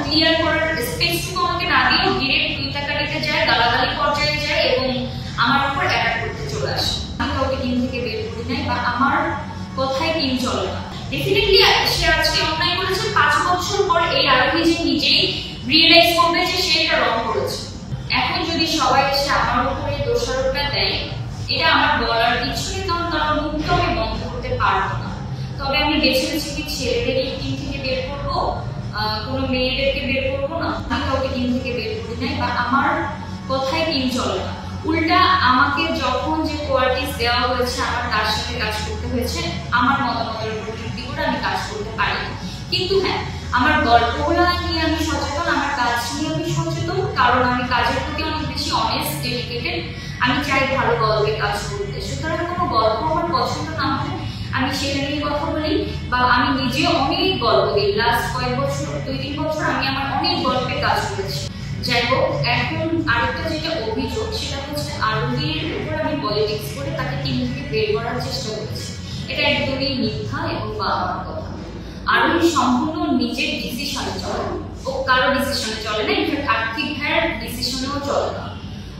Clear করার স্পেসটুকু আমাকে না দিয়ে ডিরেক্ট টুইটাকারিতে যায়, গালাগালি পর্যায়ে যায় এবং আমার উপর অ্যাটাক করতে চলে আসে। আমি কাউকে টিম থেকে বের করি নাই বা আমার কথায় টিম চলে না। ডেফিনেটলি সে আজকে অন্যায় করেছে, 5 বছর পর এই আরোহী যে নিজেই রিয়েলাইজ করবে যে সে এটা রং করেছে। এখন যদি সবাই এসে আমার উপরে দোষারোপটা দেয়, এটা আমার বলার কিছু নেই, কারণ তার মুখটা আমি বন্ধ করতে পারবো না। তবে আমি বেছে বেছে কি ছেলেদেরই টিম থেকে বের করবো, কোনো মেয়েদেরকে বের করবো না। আমি কাউকে টিম থেকে বের করি নাই বা আমার কথায় টিম চলে না। উল্টা আমাকে যখন যে কোয়ালিটিস দেওয়া হয়েছে আমার তার সাথে কাজ করতে হয়েছে, আমার মতামতের উপর ভিত্তি করে আমি কাজ করতে পারি। কিন্তু হ্যাঁ, আমার গল্পগুলো নিয়ে আমি সচেতন, আমার কাজ নিয়ে আমি সচেতন, কারণ আমি কাজের প্রতি অনেক বেশি অনেস্ট, ডেডিকেটেড। আমি চাই ভালো গল্পে কাজ করতে। সুতরাং কোনো গল্প আমার পছন্দ না হলে আমি সেটা নিয়ে কথা বলি, বা আমি নিজে অনেক গল্প দিই। লাস্ট কয়েক বছর, 2-3 বছর আমি আমার অনেক গল্পে কাজ করেছি। যাই হোক, এখন আরেকটা যেটা অভিযোগ, সেটা হচ্ছে আরোহীর উপর আমি পলিটিক্স করে তাকে টিম থেকে বের করার চেষ্টা করেছি। এটা একদমই মিথ্যা এবং আমার কথা। আরোহী সম্পূর্ণ নিজের ডিসিশনে চলে, ও কারো ডিসিশনে চলে না, ইনফ্যাক্ট আর্থিক ভাইয়ের ডিসিশনেও চলে না।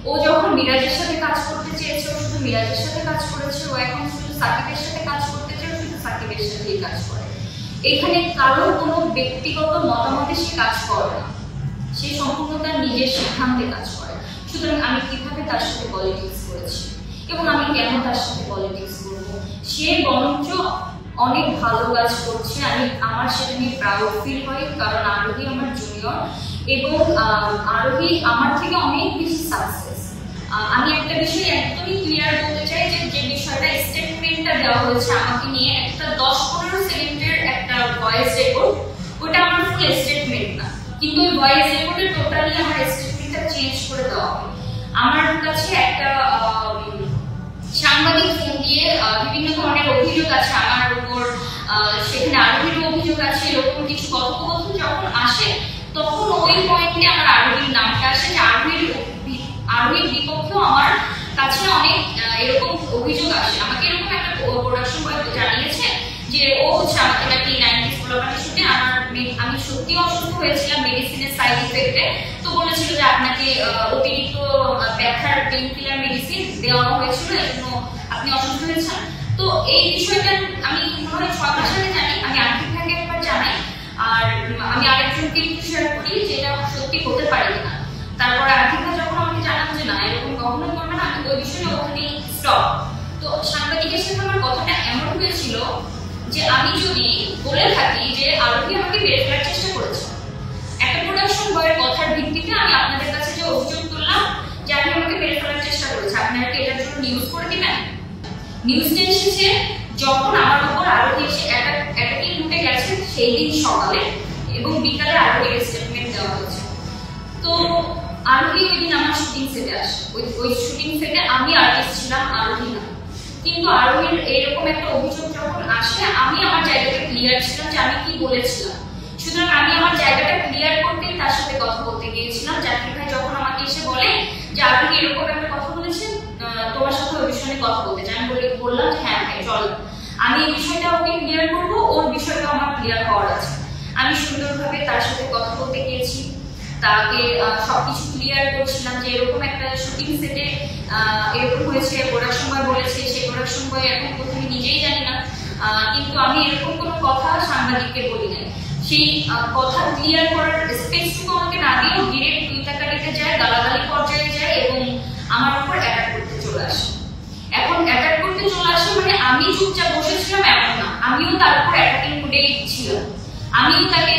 ও যখন মিরাজের সাথে কাজ করতে চেয়েছে, ও শুধু মিরাজের সাথে কাজ করেছে। ও এখন শুধু সাকিবের সাথে কাজ করতে চেয়ে শুধু সাকিবের সাথেই কাজ করে। এখানে কারো কোনো ব্যক্তিগত মতামতে সে কাজ করে না, সে সম্পূর্ণ তার নিজের সিদ্ধান্তে কাজ করে। সুতরাং আমি কিভাবে তার সাথে পলিটিক্স করেছি এবং আমি কেন তার সাথে পলিটিক্স করবো? সে বরঞ্চ অনেক ভালো কাজ করছে, আমার সেটা নিয়ে প্রাউড ফিল হয়, কারণ আরোহী আমার জুনিয়র এবং আরোহী আমার থেকে অনেক বেশি সাকসেস। আমি একটা বিষয় একদমই ক্লিয়ার বলতে চাই যে বিষয়টা স্টেটমেন্টটা দেওয়া হয়েছে আমাকে নিয়ে, একটা 10-15 সেকেন্ডের একটা ভয়েস রেকর্ড, ওটা আমার ফুল স্টেটমেন্ট না, কিন্তু ওই ভয়েস রেকর্ডে টোটালি আমার স্টেটমেন্টটা চেঞ্জ করে দেওয়া হয়। আমার কাছে একটা সাংবাদিক ফোন দিয়ে বিভিন্ন ধরনের অভিযোগ আছে আমার উপর, সেখানে আরোহীর অভিযোগ আছে, এরকম কিছু কথোপকথন যখন আসে তখন ওই পয়েন্টে আমার আরোহীর নামটা আসে, যে আরোহীর বিপক্ষেও আমার কাছে অনেক এরকম অভিযোগ আসে। আমাকে এরকম একটা প্রোডাকশন বয় জানিয়েছে যে ও হচ্ছে আমাকে নাকি 90s প্রোগ্রামে শুটে আমি সত্যি অসুস্থ হয়েছিলাম মেডিসিনের সাইড ইফেক্টে, তো বলেছিল যে আপনাকে অতিরিক্ত ব্যথার পেইন কিলার মেডিসিন দেওয়া হয়েছিল, এজন্য আপনি অসুস্থ হয়েছেন। তো এই বিষয়টা আমি মনে হয় 6 মাস আগে জানি, আমি আর্থিক ভাইকে একবার জানাই, আর আমি আরেকজনকে একটু শেয়ার করি যে এটা সত্যি হতে পারে কিনা। তারপরে আর্থিক ভাই যখন আমাকে জানান যে না এরকম কখনো করবে না, আমি ওই বিষয়টা ওখানেই স্টপ। তো সাংবাদিকের সাথে আমার কথাটা এমন হয়েছিল যে আমি যদি বলে থাকি যে আরোহী আমাকে বের করার চেষ্টা করেছে, একটা প্রোডাকশন বয়ের কথার ভিত্তিতে আমি আপনাদের কাছে যে অভিযোগ তুললাম যে আপনি আমাকে বের করার চেষ্টা করেছে, আপনারা কি এটার জন্য নিউজ করে দিবেন? নিউজটা এসেছে যখন আমার উপর আরোহী এসে অ্যাটাকিং উঠে গেছে সেই দিন সকালে, এবং বিকালে আরোহীর স্টেটমেন্ট দেওয়া হয়েছে। তো আরোহী ওই দিন আমার শুটিং সেটে আসে, ওই শুটিং সেটে আমি আর্টিস্ট ছিলাম, আরোহী না। কিন্তু আরোহীর এরকম একটা অভিযোগ যখন আসে, আমি আমার জায়গাটা ক্লিয়ার ছিলাম যে আমি কি বলেছিলাম। সুতরাং আমি আমার জায়গাটা ক্লিয়ার করতেই তার সাথে কথা বলতে গিয়েছিলাম। জাকির ভাই যখন আমাকে এসে বলে যে আরোহী এরকম একটা কথা বলেছেন, তোমার সাথে ওই বিষয়ে কথা বলতে চাই, আমি বললাম যে হ্যাঁ ভাই চল, আমি এই বিষয়টা ওকে ক্লিয়ার করবো, ওর বিষয়টা আমার ক্লিয়ার হওয়ার আছে। আমি সুন্দরভাবে তার সাথে কথা বলতে গিয়েছি, তাকে সবকিছু ক্লিয়ার করছিলাম যে এরকম একটা শুটিং সেটে এরকম হয়েছে, প্রোডাকশন বয় বলেছে, সেই প্রোডাকশন বয় এখন প্রথমে নিজেই জানি না, কিন্তু আমি এরকম কোনো কথা সাংবাদিককে বলি নাই। সেই কথা ক্লিয়ার করার স্পেসটুকু আমাকে না দিয়ে ডিরেক্ট টুইটাকারিতে যায়, গালাগালি পর্যায়ে যায় এবং আমার উপর অ্যাটাক করতে চলে আসে। এখন অ্যাটাক করতে চলে আসে মানে আমি চুপচাপ বসেছিলাম এমন না, আমিও তার উপর অ্যাটাকিং মুডেই ছিলাম। আমিও তাকে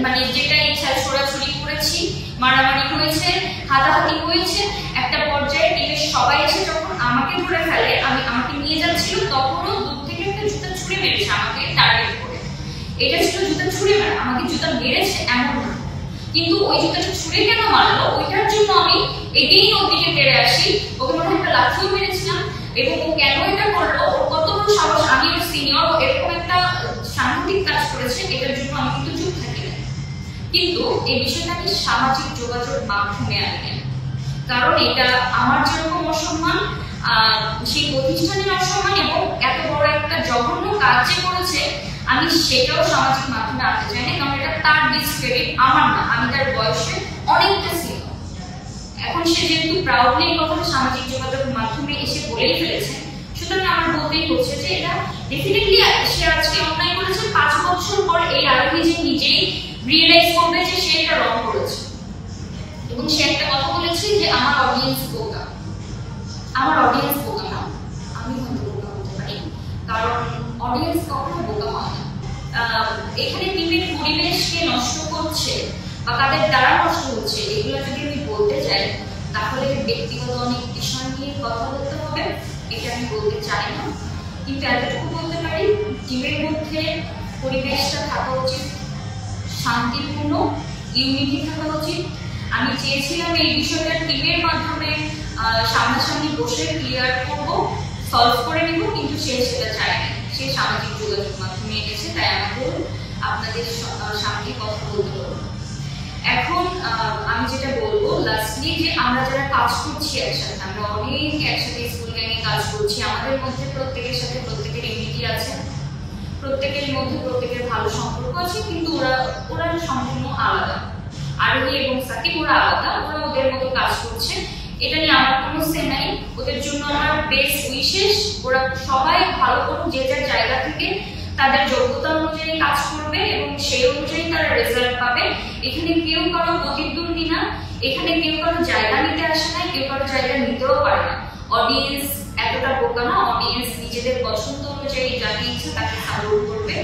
মানে যেটা ইচ্ছা ছোড়াছুড়ি করেছি, মারামারি হয়েছে, হাতাহাতি হয়েছে। একটা পর্যায়ে টিমের সবাই এসে যখন আমাকে ধরে ফেলে, আমাকে নিয়ে যাচ্ছিল, তখনও দূর থেকে একটা জুতা ছুঁড়ে মেরেছে আমাকে টার্গেট করে। এটা ছিল জুতা ছুঁড়ে মারা, আমাকে জুতা মেরেছে এমন না, কিন্তু ওই জুতাটা ছুঁড়ে কেন মারলো ওইটার জন্য আমি এগেইন ওর দিকে তেড়ে আসি। ওকে মনে হয় একটা লাঠিও মেরেছিলাম, এবং ও কেন এটা করলো, ওর কত বড় সাহস, আমি ওর সিনিয়র, এরকম একটা সাংঘাতিক কাজ করেছে, এটার জন্য আমি কিন্তু চুপ থাকি না। কিন্তু এই বিষয়টা আমি সামাজিক যোগাযোগ মাধ্যমে আনি, কারণ এটা আমার যেরকম অসম্মান, সেই প্রতিষ্ঠানের অসম্মান, এবং এত বড় একটা জঘন্য কাজ যে করেছে আমি সেটাও সামাজিক মাধ্যমে আনতে চাই না, কারণ এটা তার ডিসক্রেডিট, আমার না। আমি তার বয়সে অনেকটা সিনিয়র। এখন সে যেহেতু প্রাউডলি এই কথাটা সামাজিক যোগাযোগের মাধ্যমে এসে বলেই ফেলেছে, সুতরাং আমার বলতেই হচ্ছে যে এটা ডেফিনেটলি সে আজকে অন্যায় করেছে। 5 বছর পর এই আরোহী যে নিজেই রিয়েলাইজ করবে যে সে এটা রং করেছে। এবং সে একটা কথা বলেছে যে আমার অডিয়েন্স বোকা। আমার অডিয়েন্স বোকা না, আমি হয়তো বোকা হতে পারি, কারণ অডিয়েন্স কখনো বোকা হয় না। এখানে টিমের পরিবেশকে নষ্ট করছে বা কাদের দ্বারা নষ্ট হচ্ছে এগুলো যদি আমি বলতে চাই, তাহলে ব্যক্তিগত অনেক বিষয় নিয়ে কথা বলতে হবে, এটা আমি বলতে চাই না। কিন্তু এতটুকু বলতে পারি, টিমের মধ্যে পরিবেশটা থাকা উচিত শান্তিপূর্ণ, ইউনিটি থাকা উচিত। আমি চেয়েছিলাম এই বিষয়টা টিমের মাধ্যমে সামনাসামনি বসে ক্লিয়ার করব, সলভ করে নেব, কিন্তু সে সেটা চায়নি। সে সামাজিক যোগাযোগ মাধ্যমে এনেছে, তাই আমাকেও আপনাদের সামনে কথা বলতে হলো। এখন আমি যেটা বলবো লাস্টলি, যে আমরা যারা কাজ করছি একসাথে, আমরা অনেক একসাথে স্কুল গ্যাংয়ে কাজ করছি, আমাদের মধ্যে প্রত্যেকের সাথে প্রত্যেকের ইউনিটি আছে, প্রত্যেকের মধ্যে প্রত্যেকের ভালো সম্পর্ক আছে, কিন্তু ওরা সম্পূর্ণ আলাদা। আরোহী এবং সাকিব ওরা আলাদা, ওরা ওদের মতো কাজ করছে, এটা নিয়ে আমার কোনো সে নাই। ওদের জন্য আমার বেস্ট উইশেস, ওরা সবাই ভালো করুক, যে যার জায়গা থেকে তাদের যোগ্যতা অনুযায়ী কাজ করবে এবং সেই অনুযায়ী তারা রেজাল্ট পাবে। এখানে কেউ কারো প্রতিদ্বন্দ্বী না, এখানে কেউ কারো জায়গা নিতে আসে না, কেউ কারো জায়গা নিতেও পারে না। অডিয়েন্স এতটা বোকা না, অডিয়েন্স নিজেদের পছন্দ অনুযায়ী যাকে ইচ্ছে তাকে সাপোর্ট করবে।